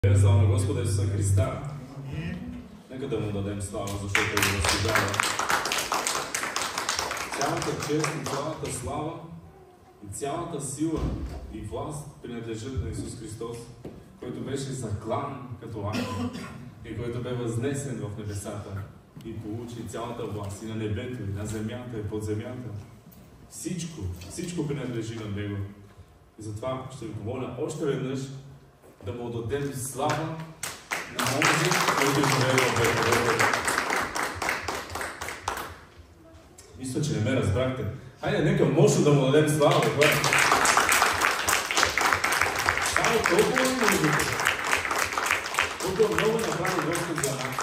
Слава на Господа Исуса Христа. Нека да му дадем слава, защото е възхвалява. Цялата чест и цялата слава и цялата сила и власт принадлежат на Исус Христос, който беше заклан като ангел и който бе възнесен в небесата и получи цялата власт и на небето, и на земята, и под земята. Всичко принадлежи на Него. И затова ще ви помоля още веднъж да му отдадем слава на онзи, който живее в вековете. Мисля, че не ме разбрахте. Хайде, нека мощно да му дадем слава. Само толкова не можете. Толкова много направи Господ за нас.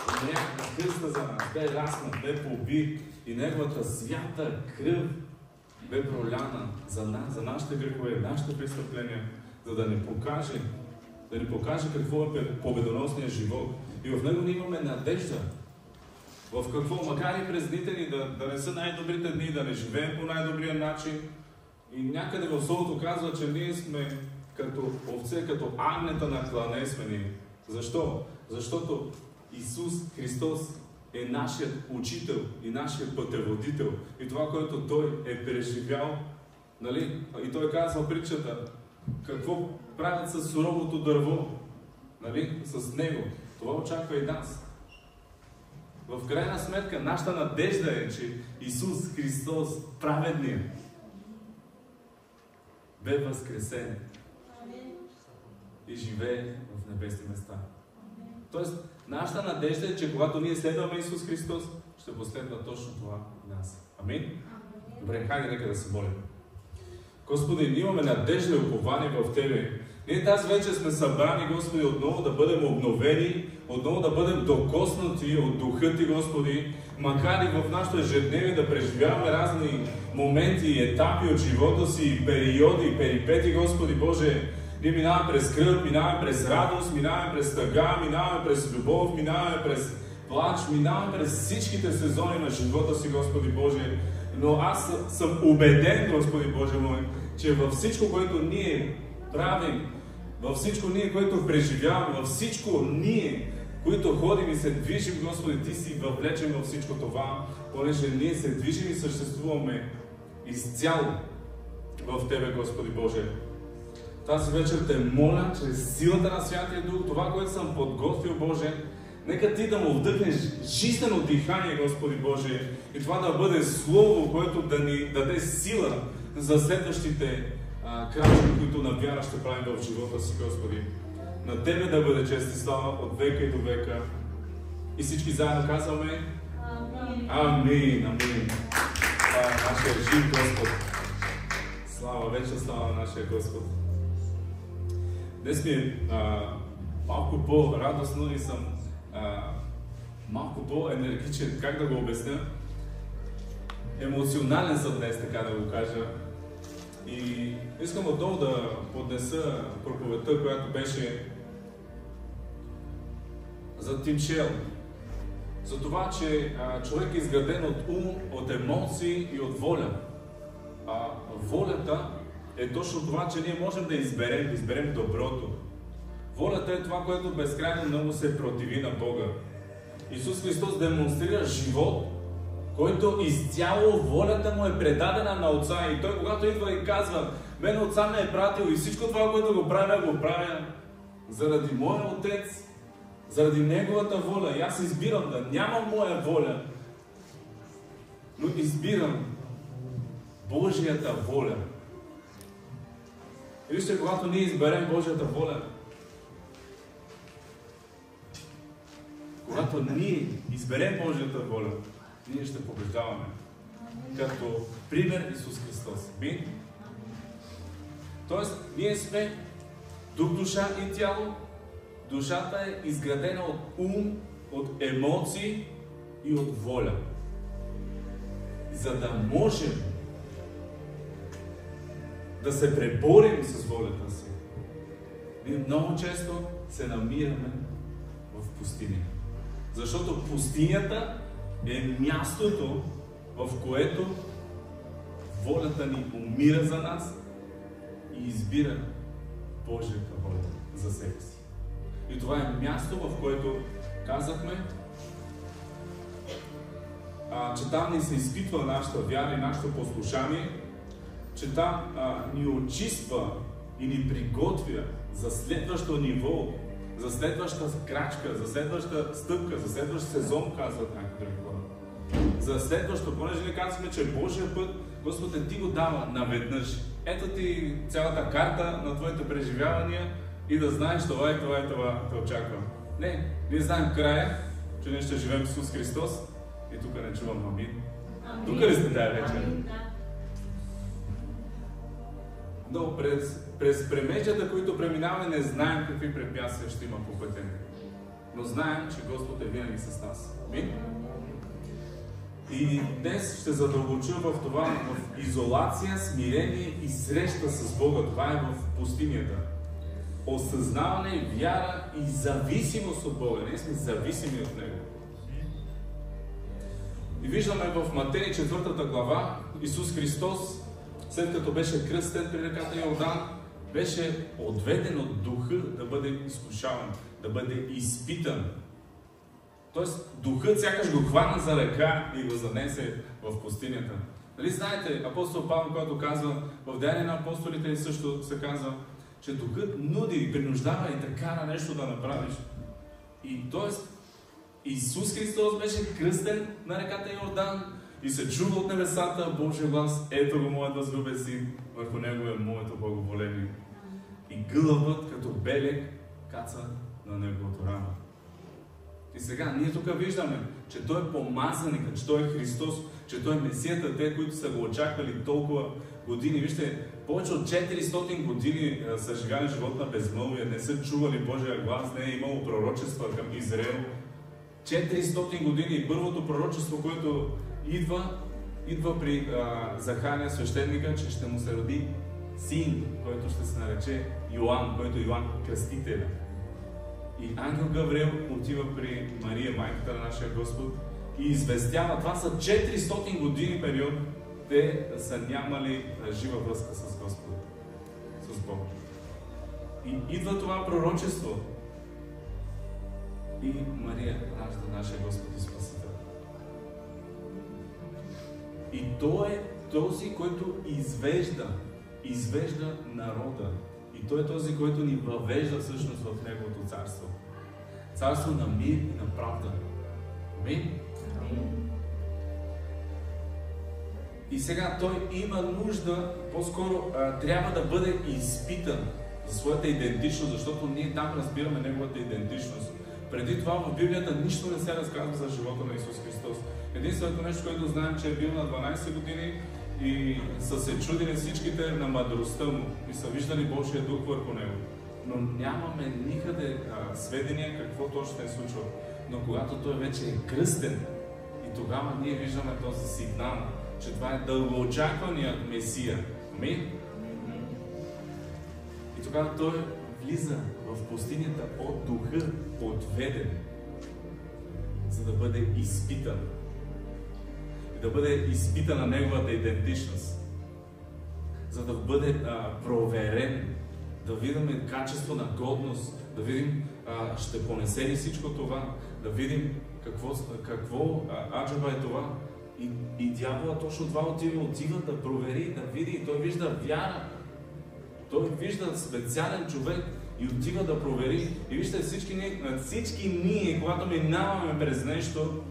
Умря на кръста за нас. Бе раснат, бе поби и Неговата свята кръв бе проляна за нас, за нашите грехове, нашите престъпления, за да ни покаже какво е победоносният живот. И в него ние имаме надежда. В какво, макар и през дните ни да не са най-добрите дни, да не живеем по най-добрия начин. И някъде в Словото казва, че ние сме като овце, като агнета на клане сме ние. Защо? Защото Исус Христос е нашият учител и нашият пътеводител. И това, което Той е преживял, нали? И Той казва притчата, какво правят с суровото дърво, нали? С него. Това очаква и нас. В крайна сметка, нашата надежда е, че Исус Христос, праведният, бе възкресен и живее в небесни места. Тоест, нашата надежда е, че когато ние следваме Исус Христос, ще последва точно това и нас. Амин? Добре, хайде нека да се молим. Господи, ние имаме надежда и упование в Тебе. Ние тази вечер сме събрани, Господи, отново да бъдем обновени, отново да бъдем докоснати от Духа Ти, Господи, макар и в нашето ежедневие да преживяваме разни моменти и етапи от живота си, периоди, перипети, Господи Боже. Ние минаваме през кръв, минаваме през радост, минаваме през тъга, минаваме през любов, минаваме през плач, минаваме през всичките сезони на живота си, Господи Боже. Но аз съм убеден, Господи Боже мой, че във всичко, което ние правим, във всичко ние, което преживяваме, във всичко ние, които ходим и се движим, Господи, Ти си въвлечен във всичко това, понеже ние се движим и съществуваме изцяло в Тебе, Господи Боже. Тази вечер те моля, чрез силата на Святия Дух, това, което съм подготвил, Боже, нека Ти да му вдъхнеш жизнено дихание, Господи Боже, и това да бъде Слово, което да ни даде сила за следващите крачки, които на вяра ще правим в живота си, Господи. На Тебе да бъде чест и слава от века и до века. И всички заедно казваме Амин. Амин. Амин. Това е нашия жив Господ. Слава, вечна слава на нашия Господ. Днес ми е малко по-радостно и съм малко по-енергичен. Как да го обясня? Емоционален съм днес, така да го кажа. И искам отново да поднеса проповедта, която беше за Тимчел. За това, че човек е изграден от ум, от емоции и от воля. Волята е точно това, че ние можем да изберем доброто. Волята е това, което безкрайно много се противи на Бога. Исус Христос демонстрира живот, който изцяло волята му е предадена на Отца. И Той, когато идва и казва, мен Отца ме е пратил и всичко това, което го правя заради моя Отец, заради Неговата воля. И аз избирам да нямам моя воля, но избирам Божията воля. И вижте, когато ние изберем Божията воля, когато ние изберем Божията воля, ние ще побеждаваме. Като пример Исус Христос. Амин? Тоест, ние сме дух, душа и тяло. Душата е изградена от ум, от емоции и от воля. За да можем да се преборим с волята си, ние много често се намираме в пустиня. Защото пустинята е мястото, в което волята ни умира за нас и избира Божията воля за себе си. И това е място, в което казахме, че там ни се изпитва нашата вяра и нашето послушание, че там ни очиства и ни приготвя за следващо ниво, за следваща крачка, за следваща стъпка, за следващ сезон, казват някои хора. За следващо, понеже не казваме, че Божия път, Господ ти го дава наведнъж. Ето ти цялата карта на твоите преживявания и да знаеш това и това и това те очаква. Не, ние знаем края, че ние ще живеем с Исус Христос и тук не чувам амин. Тук ли сте тая вечер? Но през премежата, които преминаваме, не знаем какви препятствия ще има по пътя ни. Но знаем, че Господ е винаги с нас. Амин? И днес ще задълбоча в това, в изолация, смирение и среща с Бога. Това е в пустинята. Осъзнаване, вяра и зависимост от Бога. Ние сме зависими от Него. И виждаме в Матей 4 глава, Исус Христос, след като беше кръстен при реката Йордан, беше отведен от духа да бъде изкушаван, да бъде изпитан. Тоест, духът сякаш го хвана за ръка и го занесе в пустинята. Нали знаете, апостол Павел, който казва, в Деяния на апостолите също се казва, че духът нуди, принуждава и те кара нещо да направиш. И т.е. Исус Христос беше кръстен на реката Йордан и се чува от небесата Божия глас: ето го моят възлюбен син, върху него е моето благоволение. И гълъбът като белег каца на неговото рамо. И сега ние тук виждаме, че той е помазаникът, че той е Христос, че той е Месията, те, които са го очаквали толкова години. Вижте, повече от 400 години са живяли живот на безмълвие, не са чували Божия глас, не е имало пророчества към Израел. 400 години и първото пророчество, което идва при Захария свещеника, че ще му се роди син, който ще се нарече Йоан, който е Йоан Кръстителя. И ангел Гавриел отива при Мария, майката на нашия Господ, и известява. Това са 400 години период, те са нямали жива връзка с Господа, с Бога. И идва това пророчество. И Мария ражда нашия Господ и Спасител. И той е този, който извежда народа. И той е този, който ни въвежда всъщност в Неговото царство. Царство на мир и на правда. Амин? И сега той има нужда, по-скоро трябва да бъде изпитан за своята идентичност, защото ние там разбираме Неговата идентичност. Преди това в Библията нищо не се разказва за живота на Исус Христос. Единственото нещо, което знаем, че е бил на 12 години и са се чудили всичките на мъдростта му и са виждали Божия дух върху него. Но нямаме никъде сведения какво точно се е случило. Но когато той вече е кръстен, и тогава ние виждаме този сигнал, че това е дългоочакваният Месия. Амин? И тогава той влиза в пустинята от духа, отведен, за да бъде изпитан. И да бъде изпитана неговата идентичност. За да бъде проверен, да видим качество на годност, да видим ще понесе ли всичко това, да видим какво аджаба е това. И дявола точно това отива да провери, да види, и той вижда вяра. Той вижда специален човек и отива да провери. И вижте, всички ние, когато минаваме през нещо,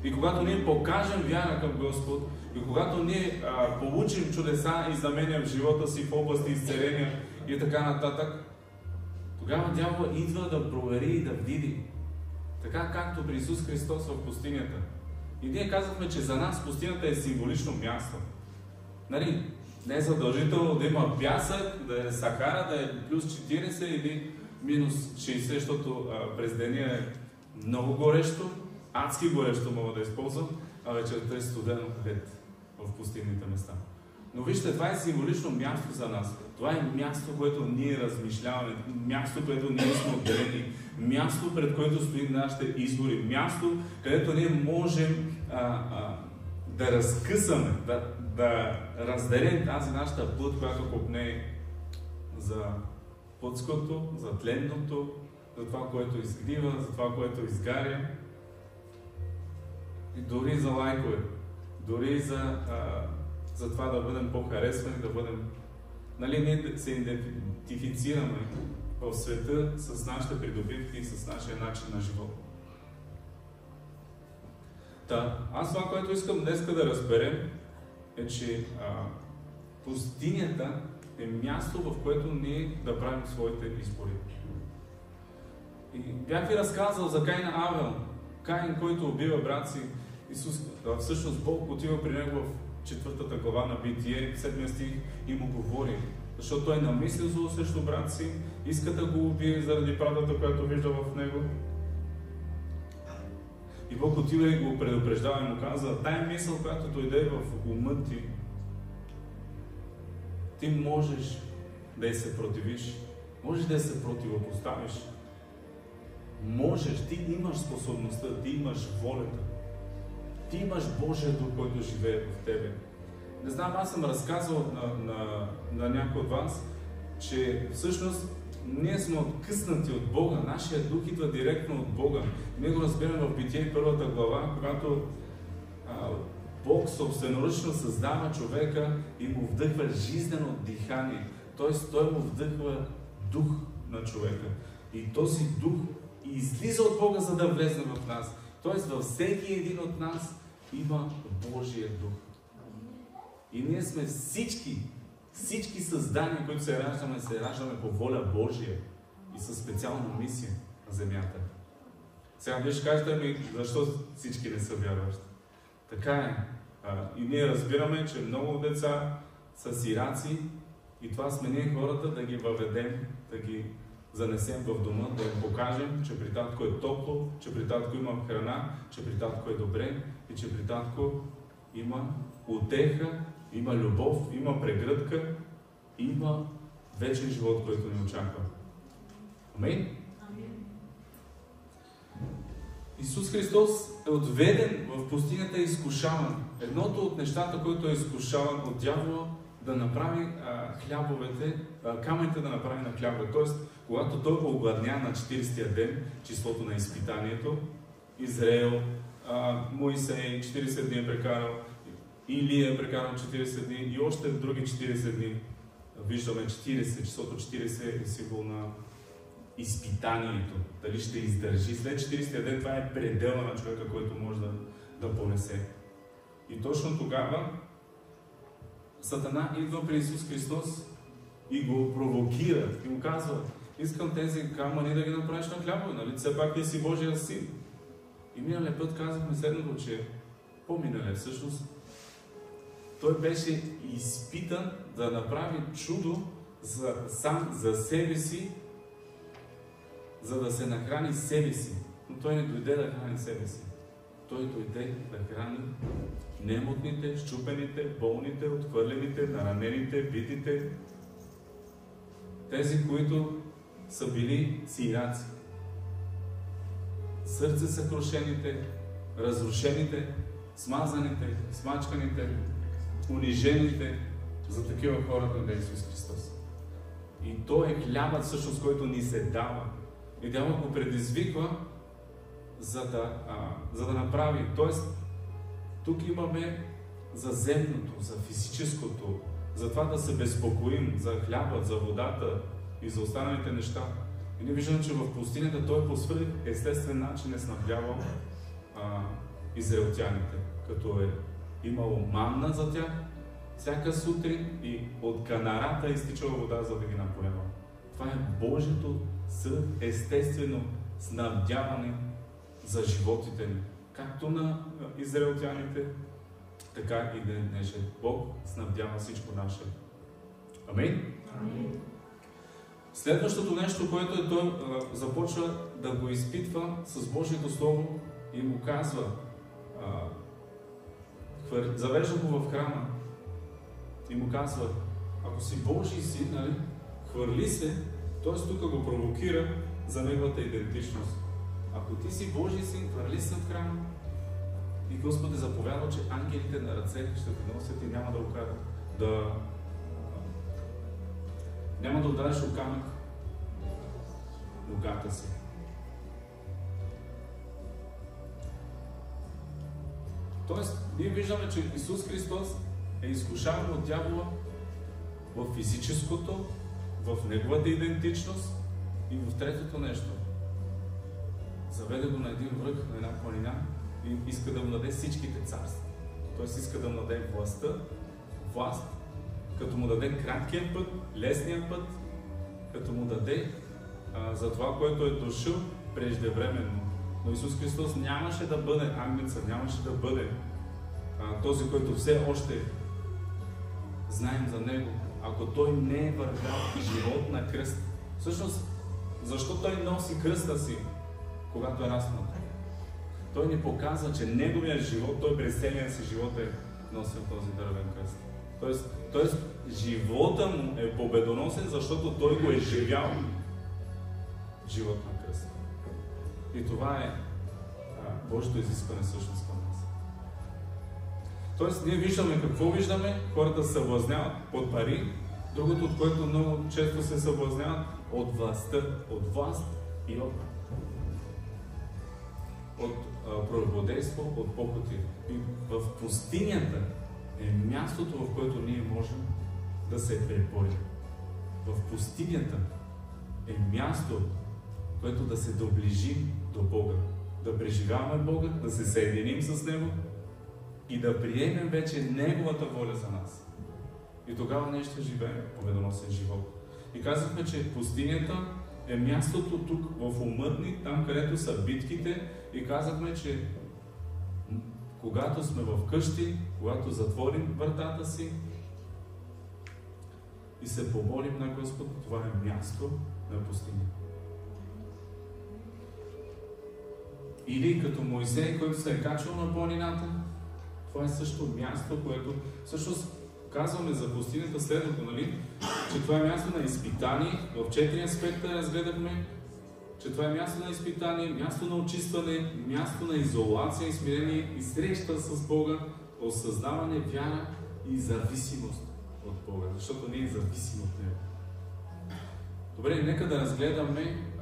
и когато ние покажем вяра към Господ, и когато ние получим чудеса и знамения в живота си в области изцеления и така нататък, тогава дявол идва да провери и да види. Така както при Исус Христос в пустинята. И ние казахме, че за нас пустинята е символично място. Нали? Не е задължително да има пясък, да е Сахара, да е плюс 40 или минус 60, защото през деня е много горещо, адски горещо мога да използвам, а вечерта е студено лед в пустинните места. Но вижте, това е символично място за нас. Това е място, което ние размишляваме, място, което ние сме отделени, място, пред което стоим нашите избори, място, където ние можем да разкъсаме, да разделим тази нашата плът, която копне за плътското, за тленното за това, което изгрива, за това, което изгаря. И дори за лайкове, дори за това да бъдем по-харесвани, да бъдем, нали, ние да се идентифицираме в света с нашите придобивки и с нашия начин на живот. Аз това, което искам днес да разберем, е, че пустинята е място, в което ние да правим своите избори. И бях ви разказал за Каин и Авел. Каин, който убива брат си, Исус, всъщност Бог отива при него в 4 глава на Битие, 7 стих, и му говори. Защото той намислил зло срещу брат си, иска да го убие заради правдата, която вижда в него. И Бог отива и го предупреждава и му казва: тая мисъл, която дойде в ума ти, ти можеш да я се противиш, можеш да я се противопоставиш. Можеш, ти имаш способността, ти имаш волята. Ти имаш Божия дух, който живее в тебе. Не знам, аз съм разказвал на някой от вас, че всъщност ние сме откъснати от Бога. Нашия дух идва директно от Бога. Ние го разбираме в Битие 1 глава, когато Бог собственоръчно създава човека и му вдъхва жизнено дихание. Тоест, той му вдъхва дух на човека. И този дух излиза от Бога, за да влезе в нас. Тоест, във всеки един от нас има Божия дух. И ние сме всички създания, които се раждаме по воля Божия и със специална мисия на земята. Сега вие ще кажете ми, защо всички не са вярващи. Така е. И ние разбираме, че много деца са сираци и това сме ние хората да ги въведем, да ги занесем в дома, да им покажем, че при татко е топло, че при татко има храна, че при татко е добре и че при татко има утеха, има любов, има прегръдка, има вечен живот, който ни очаква. Амин? Исус Христос е отведен в пустинята и изкушаван. Едното от нещата, което е изкушаван от дявола, да направи камъните да направи на хлябове. Тоест, когато той огладня на 40-тия ден, числото на изпитанието, Израел, Моисей 40 дни е прекарал, Илия е прекарал 40 дни и още други 40 дни. Виждаме 40, числото 40 е символ на изпитанието. Дали ще издържи. След 40-тия ден това е предела на човека, който може да понесе. И точно тогава Сатана идва при Исус Христос и го провокира и му казва: искам тези камъни да ги направиш на хлябове, нали? Все пак ти си Божия син. И миналия път казахме следното, че по-миналия всъщност той беше изпитан да направи чудо сам за себе си, за да се нахрани себе си. Но той не дойде да храни себе си. Той дойде да храни немотните, счупените, болните, отхвърлените, наранените, битите. Тези, които са били сираци. Сърце съкрушените, разрушените, смазаните, смачканите, унижените, за такива хората на Исус Христос. И Той е хлябът всъщност, който ни се дава. И дявол го предизвиква, за да направи. Тоест, тук имаме за земното, за физическото, за това да се безпокоим, за хлябът, за водата и за останалите неща. И ние виждаме, че в пустинята той по свой естествен начин е снабдявал израелтяните, като е имало манна за тях всяка сутрин и от канарата е изтичала вода, за да ги напоява. Това е Божието естествено снабдяване за животите ни. Както на израелтяните, така и ден днешен. Бог снабдява всичко наше. Амин? Амин. Следващото нещо, което той започва да го изпитва с Божието Слово и му казва, завежда го в храма и му казва: ако си Божий син, нали, хвърли се, т.е. тук го провокира за неговата идентичност. Ако ти си Божий син, хвърли се в храма. И Господ е заповядал, че ангелите на ръце ще те носят и няма да окарат. Няма да удариш о камък. ногата си. Тоест, ние виждаме, че Исус Христос е изкушаван от дявола в физическото, в неговата идентичност и в третото нещо. Заведе го на един връх, на една планина и иска да му даде всичките царства. Тоест иска да му даде власт, като му даде краткия път, лесния път, като му даде за това, което е дошъл преждевременно. Но Исус Христос нямаше да бъде агнеца, нямаше да бъде този, който все още знаем за Него, ако Той не е вървял живот на кръст. Всъщност, защо Той носи кръста си, когато е раснал? Той ни показва, че Неговият живот, Той през целия си живот е носил този дървен кръст. Тоест, живота му е победоносен, защото Той го е живял живот на кръст. И това е Божието изискване всъщност към нас. Тоест, ние виждаме какво виждаме, хората се съблазняват от пари, другото, от което много често се съблазняват, от властта, от власт и от праводейство, от похоти. И в пустинята е мястото, в което ние можем да се преборим. В пустинята е място, което да се доближим до Бога, да преживяваме Бога, да се съединим с Него и да приемем вече Неговата воля за нас. И тогава ние ще живеем победоносен живот. И казахме, че пустинята е мястото тук в Омътни, там където са битките, и казахме, че когато сме в къщи, когато затворим вратата си и се помолим на Господ, това е място на пустиня. Или като Моисей, който се е качвал на планината, това е също място, което всъщност казваме за пустинята следното, нали? Че това е място на изпитание, в 4 аспекта разгледахме, че това е място на изпитание, място на очистване, място на изолация и смирение и среща с Бога, осъзнаване, вяра и зависимост от Бога, защото ние зависим от Него. Добре, нека да разгледаме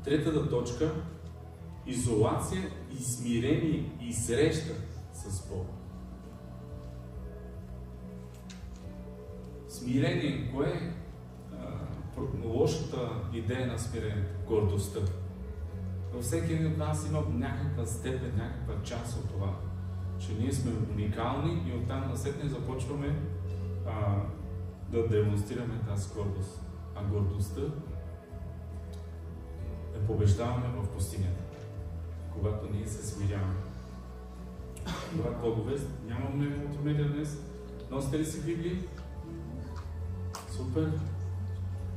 третата точка – изолация и смирение и среща с Бога. Смирение, кое е лошата идея на смирението? Гордостта. Във всеки един от нас има някаква степен, някаква част от това, че ние сме уникални и оттам насетне започваме да демонстрираме тази гордост. А гордостта я побеждаваме в пустинята, когато ние се смиряваме. Брат Благовест, нямаме мултимедия днес. Носите ли си Библии? Супер!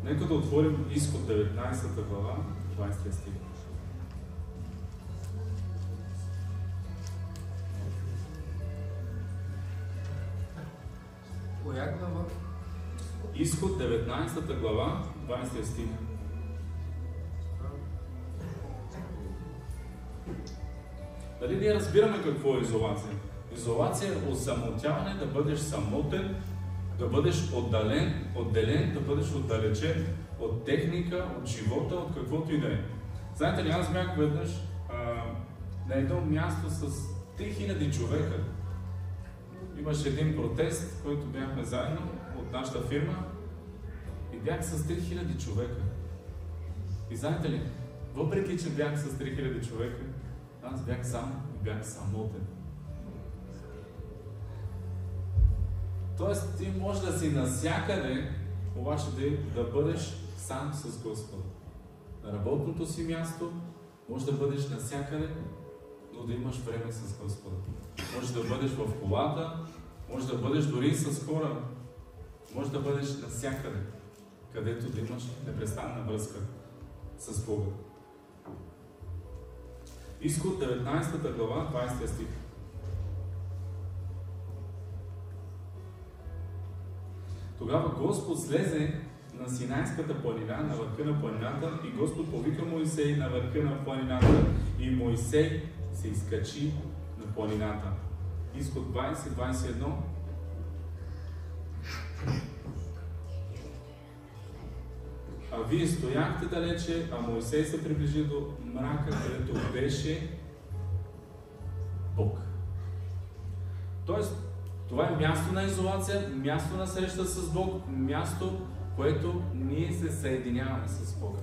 Нека да отворим Изход 19 глава, 20 стих. Коя глава? Изход 19 глава, 20 стих. Дали ние разбираме какво е изолация? Изолация е осамотяване, да бъдеш самотен, да бъдеш отделен, да бъдеш отдалечен от техника, от живота, от каквото и да е. Знаете ли, аз бях веднъж на едно място с 3000 човека. Имаше един протест, който бяхме заедно от нашата фирма и бях с 3000 човека. И знаете ли, въпреки че бях с 3000 човека, аз бях сам и бях самотен. Тоест, ти можеш да си навсякъде, обаче да бъдеш сам с Господа. На работното си място можеш да бъдеш навсякъде, но да имаш време с Господа. Можеш да бъдеш в колата, можеш да бъдеш дори с хора, можеш да бъдеш навсякъде, където да имаш непрестанна връзка с Бога. Изход 19 глава, 20 стих. Тогава Господ слезе на Синайската планина, на върха на планината, и Господ повика Моисей на върха на планината, и Моисей се изкачи на планината. Изход 20-21. а вие стояхте далече, а Моисей се приближи до мрака, където беше Бог. Тоест, това е място на изолация, място на среща с Бог, място, което ние се съединяваме с Бога.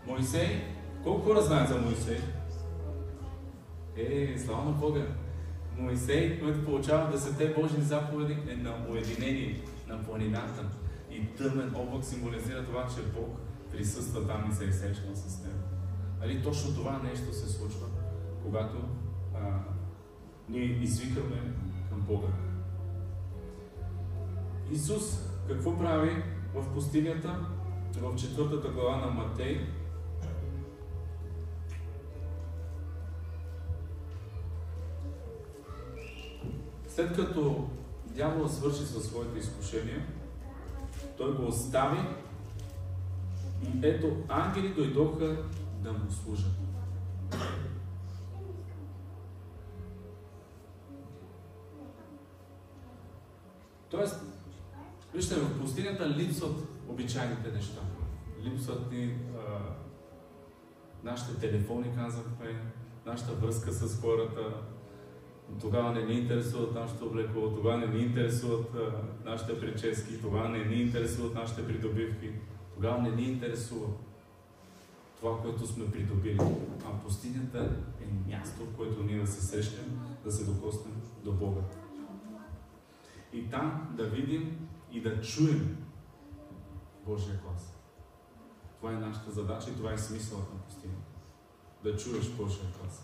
Моисей, колко хора знаят за Моисей? Слава на Бога! Моисей, който получава 10 Божни заповеди, е на уединение, на планината. И тъмен облак символизира това, че Бог присъства там и се е срещнал с него. Али точно това нещо се случва, когато ние извикаме към Бога. Исус какво прави в пустинята, в 4 глава на Матей? След като дяволът свърши със своите изкушения, той го остави и ето ангели дойдоха да му служат. Тоест, вижте, в пустинята липсват обичайните неща. Липсват ни нашите телефони, казахме, нашата връзка с хората. Тогава не ни интересуват нашето облекло, тогава не ни интересуват нашите прически, тогава не ни интересуват нашите придобивки, тогава не ни интересува това, което сме придобили. А пустинята е място, в което ние да се срещнем, да се докоснем до Бога. И там да видим и да чуем Божия глас. Това е нашата задача и това е смисълът на пустинята. Да чуеш Божия глас.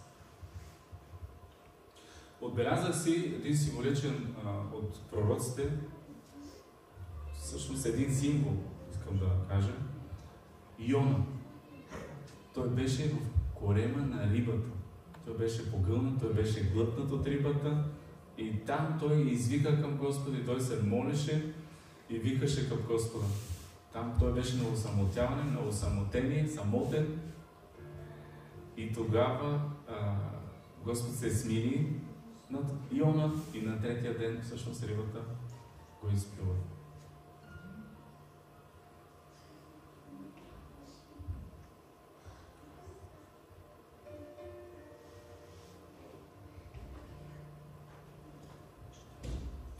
Отбелязах си един символичен от пророците, всъщност един символ, искам да кажа, Йона. Той беше в корема на рибата. Той беше погълнат, той беше глътнат от рибата и там той извика към Господа и той се молеше и викаше към Господа. Там той беше на осамотяване, на осамотение, самотен и тогава Господ се смили над Йона и на третия ден всъщност рибата го изплюва.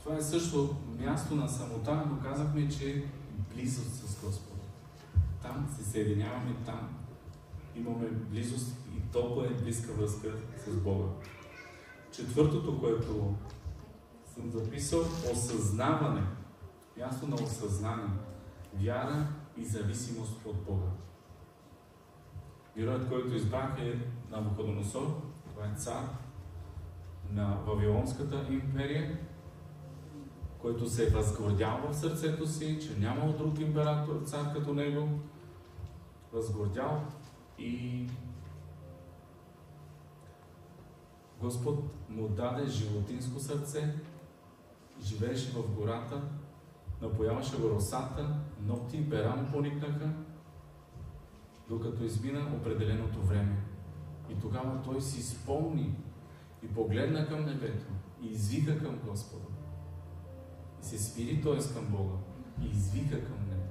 Това е също място на самота, но казахме, че е близост с Господа. Там се съединяваме, там имаме близост и толкова е близка връзка с Бога. Четвъртото, което съм записал, осъзнаване. Място на осъзнание. Вяра и зависимост от Бога. Героят, който избрах е Навуходоносор. Това е цар на Вавилонската империя, който се е възгордял в сърцето си, че нямал друг император, цар като него. Възгордял и Господ му даде животинско сърце, живееше в гората, напояваше го росата, ногти и пера му поникнаха, докато измина определеното време. И тогава той си спомни и погледна към небето и извика към Господа. И се спири той към Бога и извика към него.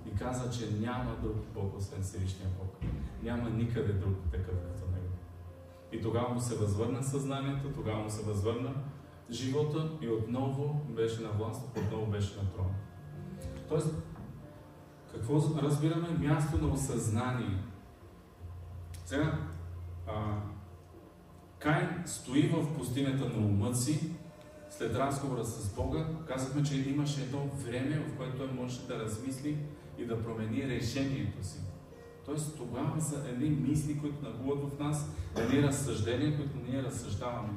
И каза, че няма друг Бог, освен Всевишния Бог. Няма никъде друг такъв като него. И тогава му се възвърна съзнанието, тогава му се възвърна живота и отново беше на власт, отново беше на трона. Тоест, какво разбираме? Място на осъзнание. Сега, Каин стои в пустинята на ума си, след разговора с Бога. Казахме, че имаше едно време, в което той можеше да размисли и да промени решението си. Тоест, тогава са едни мисли, които нахуват в нас, едни разсъждения, които ние разсъждаваме.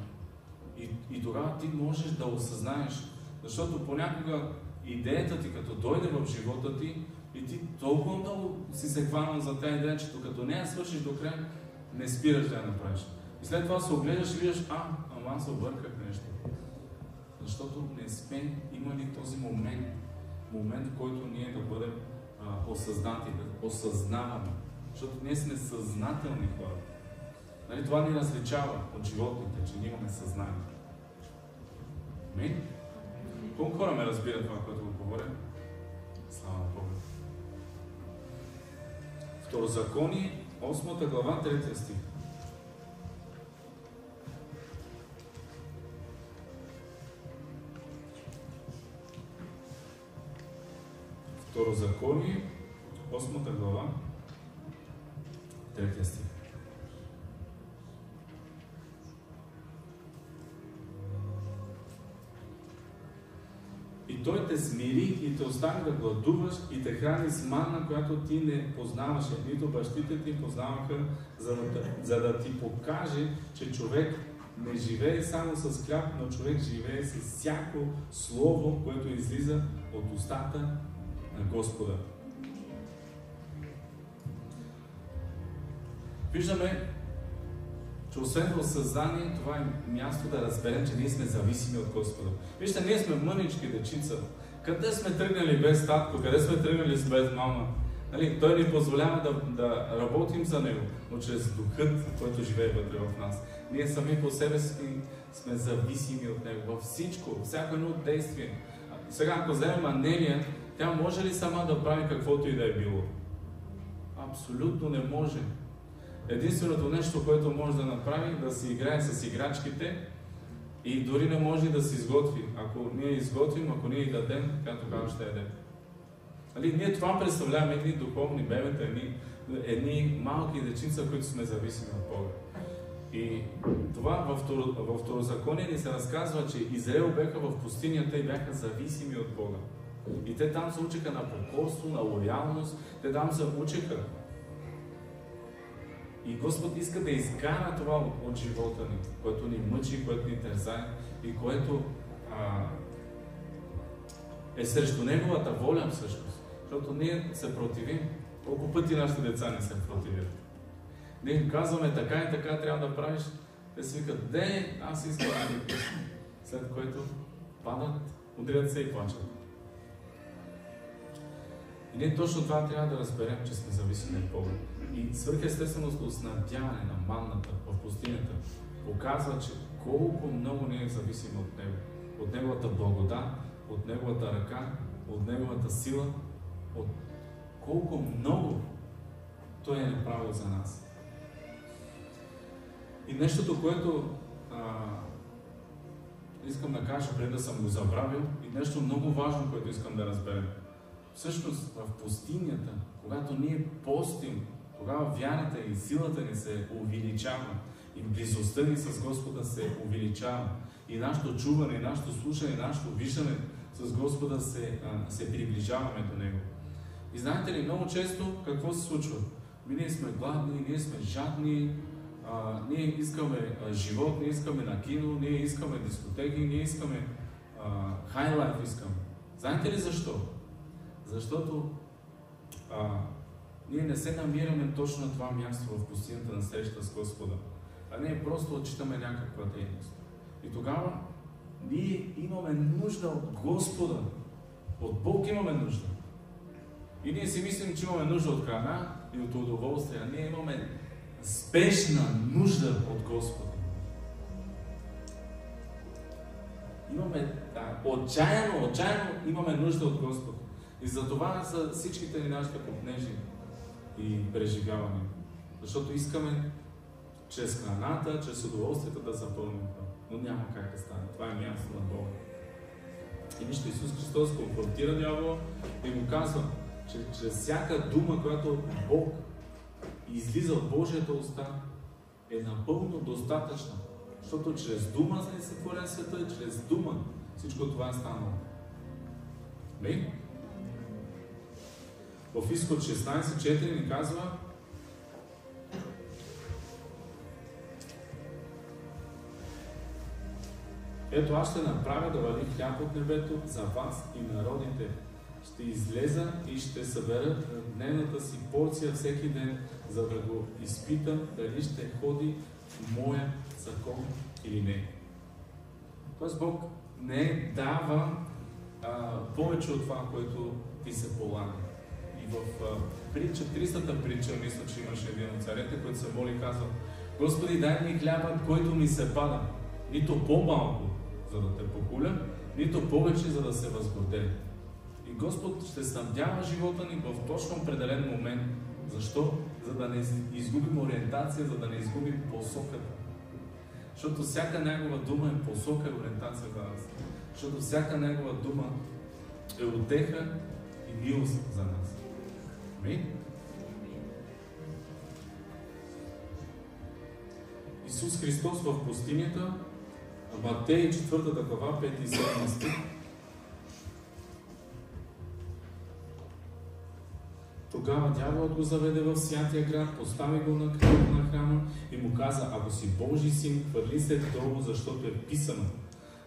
И тогава ти можеш да осъзнаеш. Защото понякога идеята ти, като дойде в живота ти, и ти толкова много си се хванал за тази идея, че докато не я свършиш до край, не спираш да я направиш. И след това се огледаш и виждаш, ама аз обърках нещо. Защото не сме имали този момент, в който ние да бъдем осъзнати, да осъзнаваме. Защото ние сме съзнателни хора. Нали, това ни различава от животните, че ние имаме съзнание. Амин? Колко хора ме разбират това, което го говоря? Слава Второзаконие, 8 глава, 3 стих. Второзаконие, 8 глава, 3 стих. И той те смири и те остави да гладуваш и те храни с манна, която ти не познаваше, нито бащите ти познаваха, за да ти покаже, че човек не живее само с хляб, но човек живее с всяко слово, което излиза от устата на Господа. Виждаме, че освен в съзнание, това е място да разберем, че ние сме зависими от Господа. Вижте, ние сме мънички дечица. Къде сме тръгнали без татко, къде сме тръгнали без мама? Нали, той ни позволява да работим за Него, но чрез Духът, който живее вътре в нас. Ние сами по себе си сме зависими от Него. Във всичко, всяко едно действие. Сега, ако вземем Анелия, тя може ли сама да прави каквото и да е било? Абсолютно не може. Единственото нещо, което може да направи, да си играе с играчките и дори не може да се изготви. Ако ние изготвим, ако ние дадем, както тогава ще ядем. Нали, ние това представляваме едни духовни бебета, едни малки дечица, които сме зависими от Бога. И това във Второзаконие ни се разказва, че Израел бяха в пустинята и бяха зависими от Бога. И те там се учиха на покорство, на лоялност, те там се учиха. И Господ иска да изкара това от живота ни, което ни мъчи, което ни тързае и което е срещу Неговата воля всъщност. Защото ние се противим. Колко пъти нашите деца не се противят? Ние им казваме така и така трябва да правиш. Те си викат, де, аз искам да ги пусна. След което падат, удрят се и плачат. И ние точно това трябва да разберем, че сме зависими от Бога. И свръхестественото снабдяване на манната в пустинята показва, че колко много ние зависим от Него. От Неговата благодат, от Неговата ръка, от Неговата сила, от колко много Той е направил за нас. И нещото, което искам да кажа, преди да съм го забравил, и нещо много важно, което искам да разберем. Всъщност в пустинята, когато ние постим, тогава вярата и силата ни се увеличава и близостта ни с Господа се увеличава. И нашето чуване, и нашето слушане, и нашето виждане с Господа се приближаваме до Него. И знаете ли, много често какво се случва? Ние сме гладни, ние сме жадни, ние искаме живот, ние искаме на кино, ние искаме дискотеки, ние искаме хайлайф искаме. Знаете ли защо? Защото ние не се намираме точно на това място в пустинята на среща с Господа, а не просто отчитаме някаква дейност. И тогава ние имаме нужда от Господа. От Бог имаме нужда. И ние си мислим, че имаме нужда от храна и от удоволствие, а ние имаме спешна нужда от Господа. Имаме отчаяно имаме нужда от Господа. И за това са всичките ни нашите копнежи и преживявания. Защото искаме чрез храната, чрез удоволствието да запълним това. Но няма как да стане. Това е място на Бога. И вижте, Исус Христос конфронтира дявола и му казва, че чрез всяка дума, която Бог излиза от Божията уста, е напълно достатъчна. Защото чрез дума се сътворен света и чрез дума всичко това е станало. Амин? В Изход 16:4 ни казва: ето аз ще направя да вали хляб от небето за вас и народите. Ще излеза и ще събера дневната си порция всеки ден, за да го изпитам дали ще ходи в моя закон или не. Тоест Бог не дава повече от това, което ти се полага. И в притча, 300-та притча, мисля, че имаше един от царете, който се моли, казва: Господи, дай ми хлябът, който ми се пада. Нито по-малко, за да те покуля, нито повече, за да се възгордея. И Господ ще снабдява живота ни в точно определен момент Защо? За да не изгубим ориентация, за да не изгубим посоката. Защото всяка негова дума е посока и ориентация за нас. Защото всяка негова дума е утеха и милост за нас. Амин? Исус Христос в пустинята, Матей 4 глава, 5 и 7 стих. Тогава дяволът го заведе в святия град, постави го на кръвта на храма и му каза: ако си Божий син, хвърли се долу, защото е писано: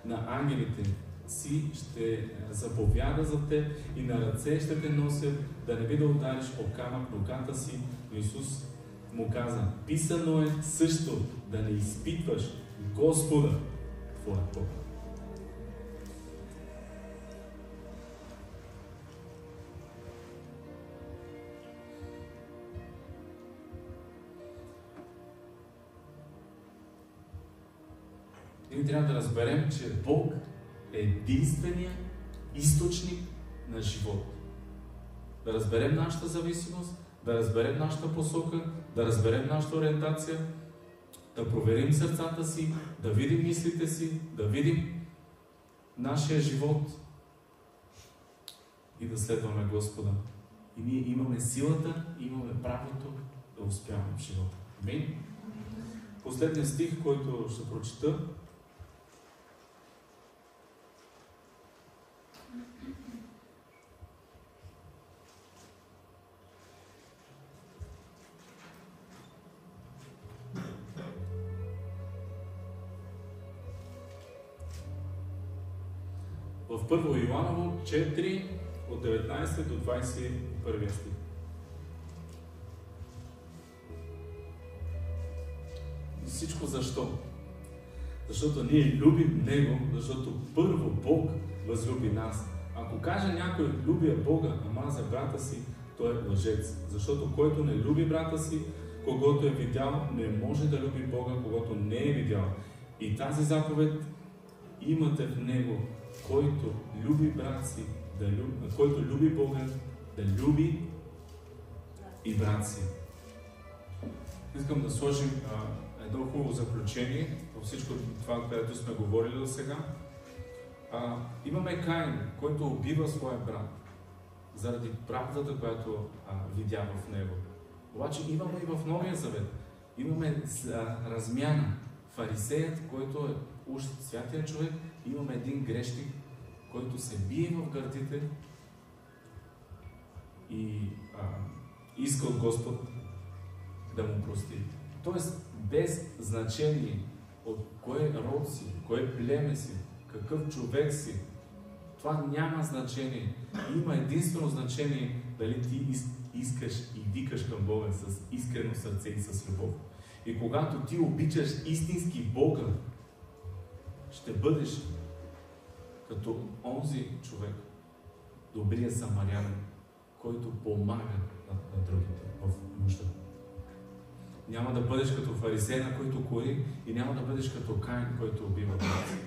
на ангелите си ще заповяда за теб и на ръце ще те носят, да не би да удариш о камък ногата си. Но Исус му каза: писано е също да не изпитваш Господа твоя Бог. Ние трябва да разберем, че Бог е единственият източник на живот. Да разберем нашата зависимост, да разберем нашата посока, да разберем нашата ориентация, да проверим сърцата си, да видим мислите си, да видим нашия живот и да следваме Господа. И ние имаме силата, имаме правото да успяваме в живота. Амин? Последният стих, който ще прочета, в 1 Йоаново 4, от 19 до 21 стих. И всичко защо? Защото ние любим Него, защото първо Бог възлюби нас. Ако каже някой: любя Бога, ама за брата си, той е лъжец. Защото който не люби брата си, когото е видял, не може да люби Бога, когото не е видял. И тази заповед имате в Него: който люби брат си, който люби Бога, да люби и брат си. Искам да сложим едно хубаво заключение във всичко това, което сме говорили до сега. Имаме Каин, който убива своя брат заради правдата, която видя в него. Обаче имаме и в Новия Завет. Имаме размяна. Фарисеят, който е уж святия човек, имаме един грешник, който се бие в гърдите и иска от Господ да му прости. Тоест, без значение от кой род си, кое племе си, какъв човек си, това няма значение. Има единствено значение дали ти искаш и викаш към Бога с искрено сърце и с любов. И когато ти обичаш истински Бога, ще бъдеш като онзи човек, добрия самарянин, който помага на другите в нужда. Няма да бъдеш като фарисея, който кори, и няма да бъдеш като Каин, който убива брат си.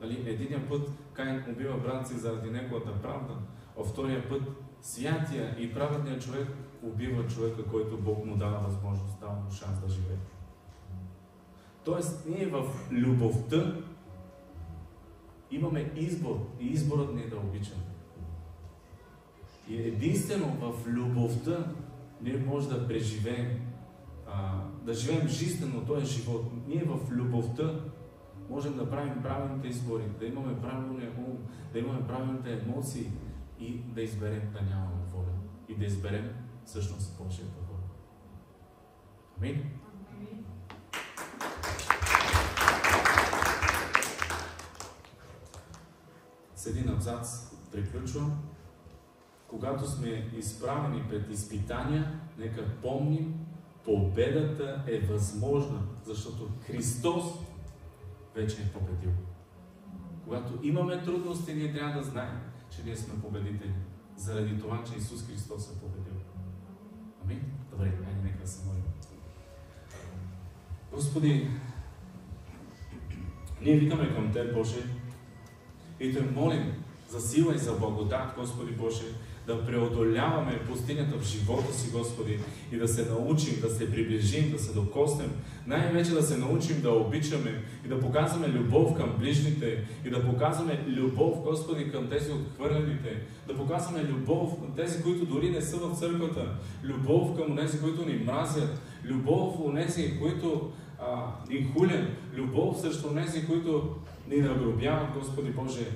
Нали? Единия път Каин убива брат си заради неговата правда, а втория път святия и праведният човек убива човека, който Бог му дава възможност, дава му шанс да живее. Тоест, ние в любовта имаме избор и изборът ни е да обичаме. И единствено в любовта ние може да преживеем, да живеем жизнено този живот. Ние в любовта можем да правим правилните избори, да имаме правилния ум, да имаме правилните емоции и да изберем да нямаме воля. И да изберем всъщност Божията воля. Амин? С един абзац приключвам. Когато сме изправени пред изпитания, нека помним, победата е възможна, защото Христос вече е победил. Когато имаме трудности, ние трябва да знаем, че ние сме победители, заради това, че Исус Христос е победил. Амин? Добре, айде нека се молим. Господи, ние викаме към Теб, Боже, и Те молим за сила и за благодат, Господи Боже, да преодоляваме пустинята в живота си, Господи, и да се научим, да се приближим, да се докоснем, най-вече да се научим да обичаме и да показваме любов към ближните и да показваме любов, Господи, към тези отхвърлените, да показваме любов към тези, които дори не са в църквата, любов към тези, които ни мразят, любов у тези, които ни хулят, любов срещу тези, които ни нагробяват, Господи Боже.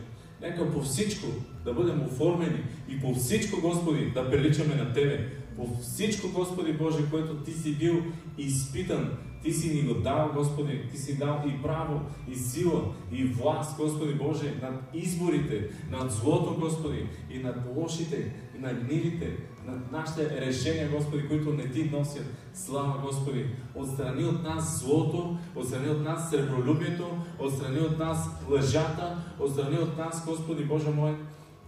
Нека по всичко да бъдем оформени и по всичко, Господи, да приличаме на Тебе. По всичко, Господи Боже, което Ти си бил изпитан, Ти си ни го дал, Господи, Ти си дал и право, и сила, и власт, Господи Боже, над изборите, над злото, Господи, и над лошите, и над гнилите, над нашите решения, Господи, които не Ти носят. Слава, Господи! Отстрани от нас злото, отстрани от нас сребролюбието, отстрани от нас лъжата, отстрани от нас, Господи Боже мой,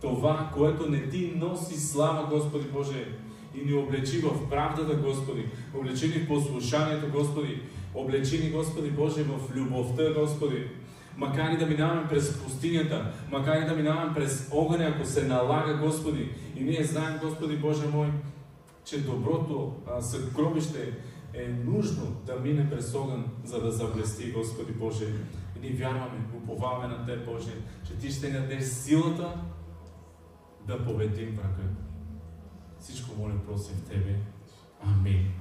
това, което не Ти носи. Слава, Господи Боже! И ни облечи в правдата, Господи. Облечи ни в послушанието, Господи. Облечи ни, Господи Боже, в любовта, Господи. Макар и да минаваме през пустинята, макар и да минаваме през огъня, ако се налага, Господи. И ние знаем, Господи Боже мой, че доброто съкровище е нужно да мине през огън, за да заблести, Господи Боже. И ние вярваме, уповаваме на Те, Боже, че Ти ще ни дадеш силата да победим врага. Всичко моля, просим в Тебе. Амин.